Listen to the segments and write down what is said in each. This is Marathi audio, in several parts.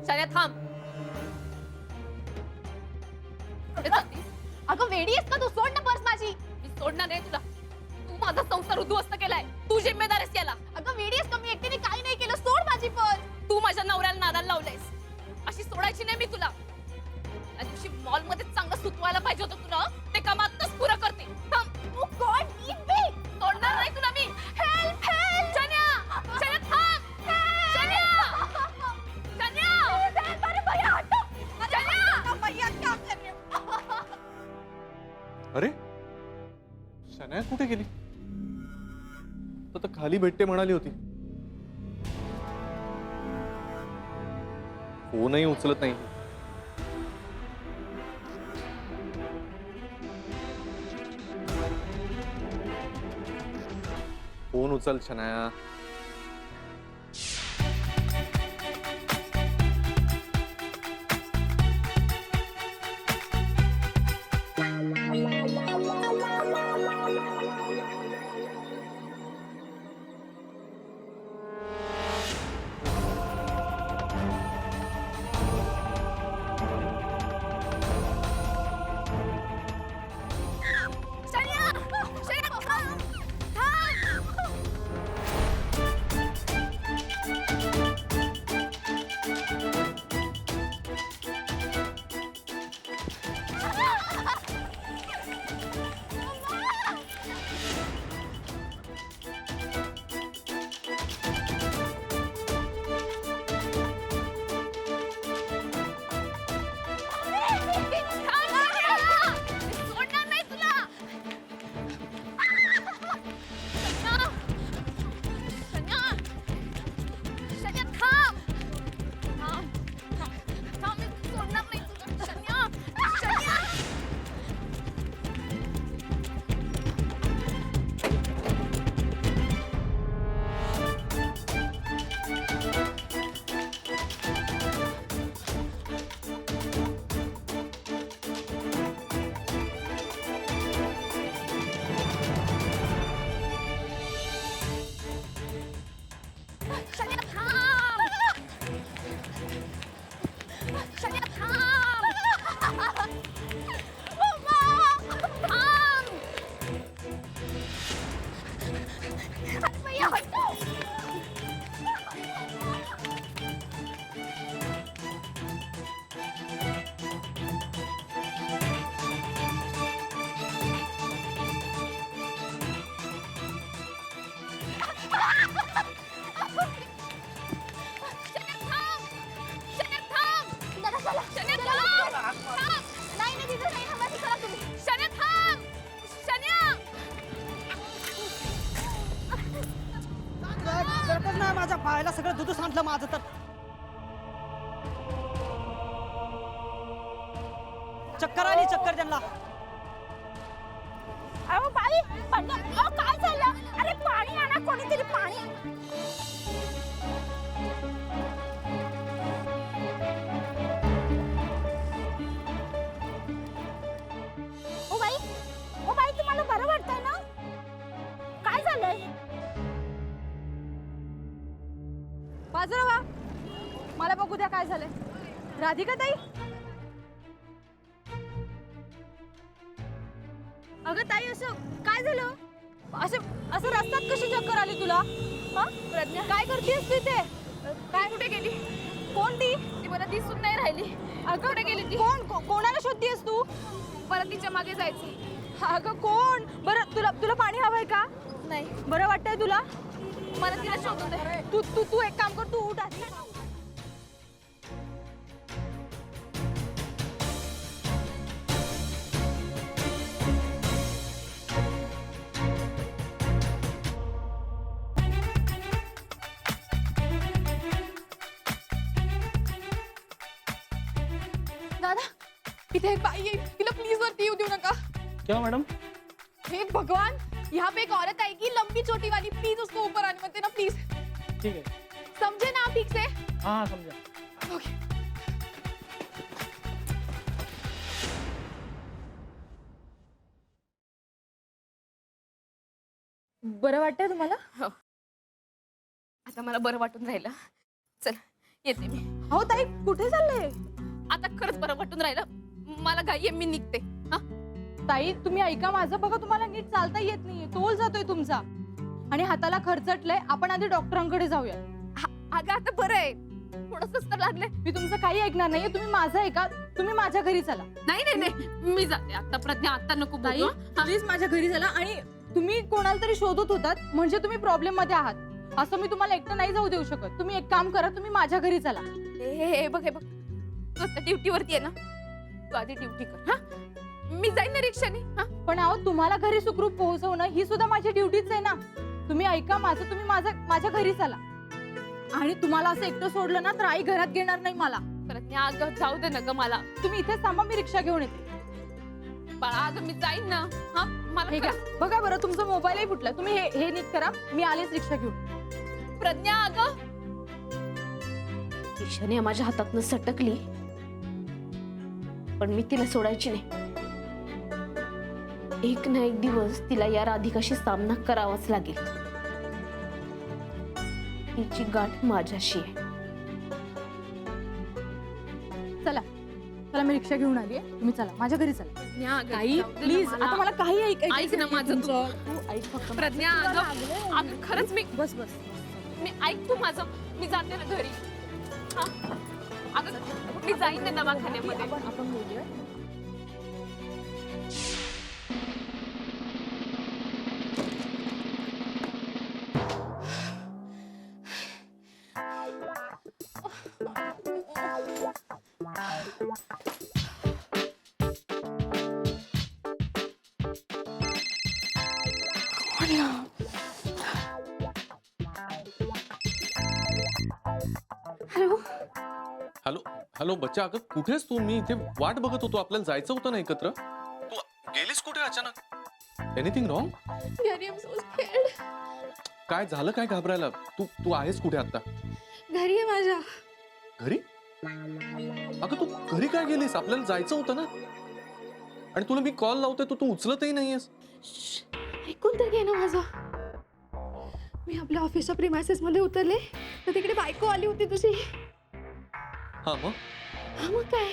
शन्या थांब. कुठे जातीस? अगं वेडी आहेस का तू? सोड ना पर्स माझी. मी सोडणार नाही तुला. तू माझा संसार उद्ध्वस्त केलाय. तू जिम्मेदार आहेस याला. अगं वेडी आहेस का? मी एकटीने काही नाही केलं. सोड माझी पर्स. तू माझ्या नवऱ्याला नादाला लावलंयस. अशी सोडायची नाही मी तुला. त्या दिवशी मॉल मध्ये चांगलं सुतवायला पाहिजे होतं तुला. ते कामातच पुरं करते. थांब. ओ गॉड लीव मी. सोडणार नाही तुला मी. Help help. शन्या शन्या थांब. शन्या शन्या अरे भैया हटो. शन्या भैया क्या कर रहे हो? अरे शनाया कुठे गेली? तर खाली भेटते म्हणाली होती. फोनही उचलत नाही. फोन उचल शनाया. शन्या शन्या थांब. थांब. सोडणार नाही तुला. शन्या शन्या थांब. थांब थांब. मी सोडणार नाही तुला. शन्या शन्या शन्या थांब. शन्या थांब. थांब. भैया हटो. शन्या थांब. शन्या थांब. चला चला. शन्या चला, थांब. लवकर. थांब. नाही नाही तिथे नाही थांबायचं. चला तुम्ही. शन्या थांब. शन्या सरकच नाही माझ्या पायाला. सगळं दूध सांडलं माझं तर. चक्कर आली चक्कर त्यांना. अहो बाई अहो काय झालं? अरे पाणी आणा कोणीतरी पाणी. ओ बाई तुम्हाला बरं वाटतंय ना? काय झालंय? बाजूला मला बघू द्या काय झालंय. राधिका ताई. अगं ताई असं काय झालं? असं रस्त्यात कशी चक्कर आली तुला? हा प्रज्ञा काय करतेस तू इथे? काय कुठे गेली? कोण ती? ती मला दिसून नाही राहिली. अगं कुठे गेली ती? कोणाला शोधतेस तू? मला तिच्या मागे जायचं. अगं कोण? बरं तुला पाणी हवंय का? नाही बरं वाटतंय तुला? मला तिला शोधून दे. तू एक काम कर. तू उठ आधी. दादा इथे एक बाई येईल. तिला प्लीज वरती येऊ देऊ नका. क्या मैडम? हे भगवान यहाँ पे एक औरत आएगी लंबी चोटी वाली. प्लीज उसको ऊपर आने मत देना प्लीज. ठीक है. समझे ना आप ठीक से? हाँ समझा. ओके. बरं वाटतंय तुम्हाला? हो. आता मला बरं वाटून राहिलं. चल येते मी. हो ताई, कुठे चालले? आता खरंच बरं वाटून राहिलं, मला घाई आहे, मी निघते. हा ताई तुम्ही ऐका माझं, बघा तुम्हाला नीट चालता येत नाहीये, तोल जातोय तुमचा आणि हाताला खरचटलंय. आपण आधी डॉक्टरांकडे जाऊया. अगं आता बरं आहे, थोडंसंच तर लागलंय. मी तुमचं काही ऐकणार नाहीये, तुम्ही माझं ऐका. तुम्ही माझ्या घरी चला. नाही नाही नाही, मी जाते आता. प्रज्ञा आता नको ताई बोलू. प्लीज माझ्या घरी चला. आणि तुम्ही कोणाला तरी शोधत होतात म्हणजे तुम्ही प्रॉब्लेम मध्ये आहात. असं मी तुम्हाला एकटं नाही जाऊ देऊ शकत. तुम्ही एक काम करा, तुम्ही माझ्या घरी चला. हे बघ तू आता ड्युटीवरती आहे ना, तू आधी ड्युटी कर. हा मी जाईन ना रिक्षाने. हा पण अहो तुम्हाला घरी सुखरूप पोहोचवणं ही सुद्धा माझी ड्युटीच आहे ना. तुम्ही ऐका माझं, तुम्ही माझ्या घरी चला. आणि तुम्हाला असं एकटं सोडलं ना तर आई घरात घेणार नाही मला. प्रज्ञा अगं जाऊ दे ना ग मला. तुम्ही इथेच थांबा, मी रिक्षा घेऊन येते. बाळा अगं मी जाईन ना. हा मला हे घ्या, बघा बरं तुमचा मोबाईलही फुटला. तुम्ही हे नीट करा, मी आलेच रिक्षा घेऊन. प्रज्ञा अगं ईशाने माझ्या हातातनं सटकली, पण मी तिला सोडायची नाही. एक ना एक दिवस तिला या राधिकाशी सामना करावाच लागेल. तिची गाठ माझ्याशी आहे. चला चला, मी रिक्षा घेऊन आली आहे. तुम्ही चला माझ्या घरी चला. प्रज्ञा अगं, आई जाऊ दे ना प्लीज, मला. आता मला काही ऐकायचं ऐक ना माझं तू. ऐक फक्त. प्रज्ञा अगं खरंच मी बस बस. ऐक तू माझं. मी जाते ना घरी. हा अगं मी जाईन ना दवाखान्यामध्ये. आपण बोलूया. हॅलो हॅलो हॅलो बच्चा, अगं कुठेस तू? मी इथे वाट बघत होतो. आपल्याला जायचं होतं ना एकत्र. तू गेलीस कुठे अचानक? Anything wrong? घरी I'm so scared. काय झालं? काय घाबरायला? तू तू आहेस कुठे आता? घरी आहे माझ्या. घरी? अगं तू घरी काय गेलीस? आपल्याला जायचं होतं ना. आणि तुला मी कॉल लावतोय, तू उचलतही नाहीयेस. ऐकून तर घे ना माझं. मी आपल्या ऑफिसच्या प्रिमायसेस मध्ये उतरले तर तिकडे बायको आली होती तुझी. हा मग? हा मग काय,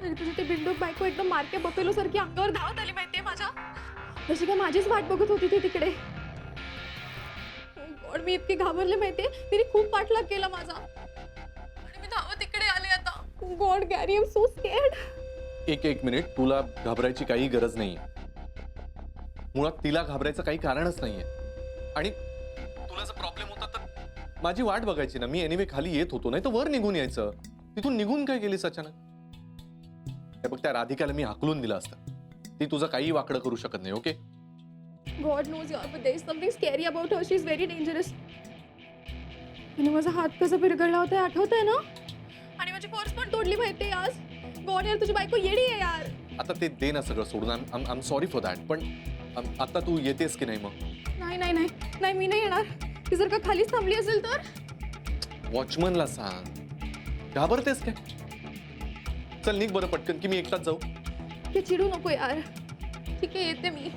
अरे तुझी ते बिंडूक बायको एकदम मारके बपेलो सारखी अंगावर धावत आली माहितीये माझ्या. जशी काय माझीच वाट बघत होती ती तिकडे. गॉड, मी इतकी घाबरले माहितीये. तिने खूप पाठलाग केला माझा आणि मी धावत तिकडे आले आता. God Gary, I am so scared. एक मिनिट, तुला घाबरायची काही गरज नाहीये. मुळात तिला घाबरायचं काही कारणच नाहीये. आणि तुला जर प्रॉब्लेम होता तर माझी वाट बघायची ना. मी एनिवे खाली येत होतो, नाही तर वर निघून यायचं. तिथून निघून काय केलीस अचानक? हे बघ, त्या राधिकाला मी हाकलून दिलं असतं. ती तुझं काही वाकडं करू शकत नाही. Okay? God knows yaar, but there is something scary about her. She's very dangerous. आणि माझा हात कसा पिरगळला होता आठवतंय ना? आणि माझी पर्स पण तोडली माहितीये आज. गॉड यार, तुझी बायको येडी आहे यार. आता ते दे ना सगळं सोडून. I am sorry for that. पण आता तू येतेस की नाही? मग नाही नाही नाही नाही, मी नाही येणार. ती जर का खालीच थांबली असेल तर? वॉचमनला सांग. घाबरतेस काय? चल निघ बरं पटकन, की मी एकटाच जाऊ. ते चिडू नको यार. ठीक आहे, येते मी.